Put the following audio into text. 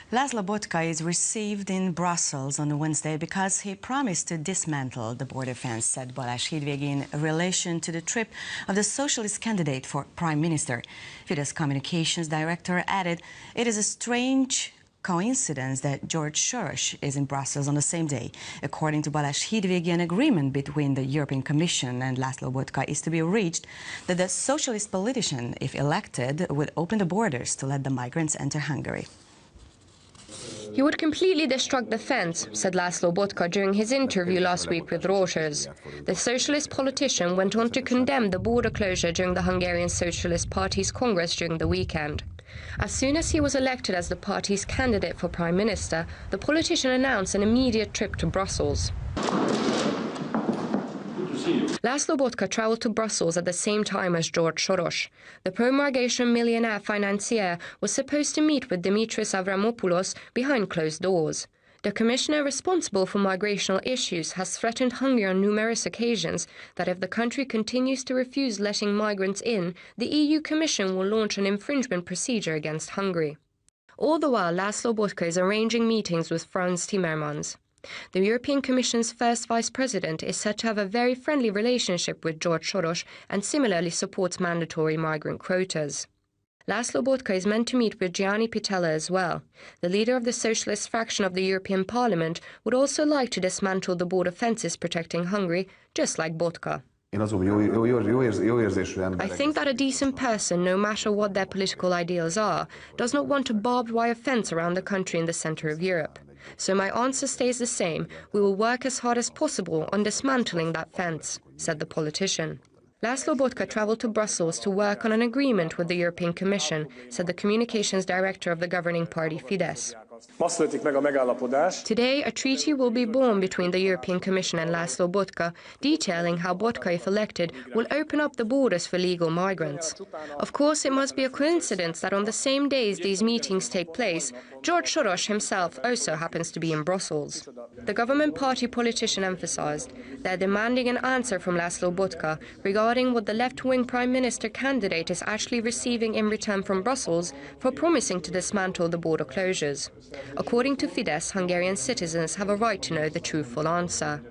Laszlo Botka is received in Brussels on Wednesday because he promised to dismantle the border fence, said Balázs Hidvégi in relation to the trip of the Socialist candidate for Prime Minister. Fidesz Communications Director added, "It is a strange coincidence that George Soros is in Brussels on the same day. According to Balázs Hidvégi, an agreement between the European Commission and Laszlo Botka is to be reached that the Socialist politician, if elected, would open the borders to let the migrants enter Hungary." He would completely destruct the fence, said Laszlo Botka during his interview last week with Reuters. The Socialist politician went on to condemn the border closure during the Hungarian Socialist Party's Congress during the weekend. As soon as he was elected as the party's candidate for Prime Minister, the politician announced an immediate trip to Brussels. Laszlo Botka travelled to Brussels at the same time as George Soros. The pro-migration millionaire financier was supposed to meet with Dimitris Avramopoulos behind closed doors. The commissioner responsible for migrational issues has threatened Hungary on numerous occasions that if the country continues to refuse letting migrants in, the EU Commission will launch an infringement procedure against Hungary. All the while, Laszlo Botka is arranging meetings with Franz Timmermans. The European Commission's first Vice President is said to have a very friendly relationship with George Soros and similarly supports mandatory migrant quotas. Laszlo Botka is meant to meet with Gianni Pittella as well. The leader of the Socialist fraction of the European Parliament would also like to dismantle the border fences protecting Hungary, just like Botka. I think that a decent person, no matter what their political ideals are, does not want a barbed wire fence around the country in the centre of Europe. So my answer stays the same. We will work as hard as possible on dismantling that fence, said the politician. Laszlo Botka travelled to Brussels to work on an agreement with the European Commission, said the communications director of the governing party Fidesz. Today, a treaty will be born between the European Commission and Laszlo Botka, detailing how Botka, if elected, will open up the borders for legal migrants. Of course, it must be a coincidence that on the same days these meetings take place, George Soros himself also happens to be in Brussels. The government party politician emphasized they're demanding an answer from Laszlo Botka regarding what the left-wing prime minister candidate is actually receiving in return from Brussels for promising to dismantle the border closures. According to Fidesz, Hungarian citizens have a right to know the truthful answer.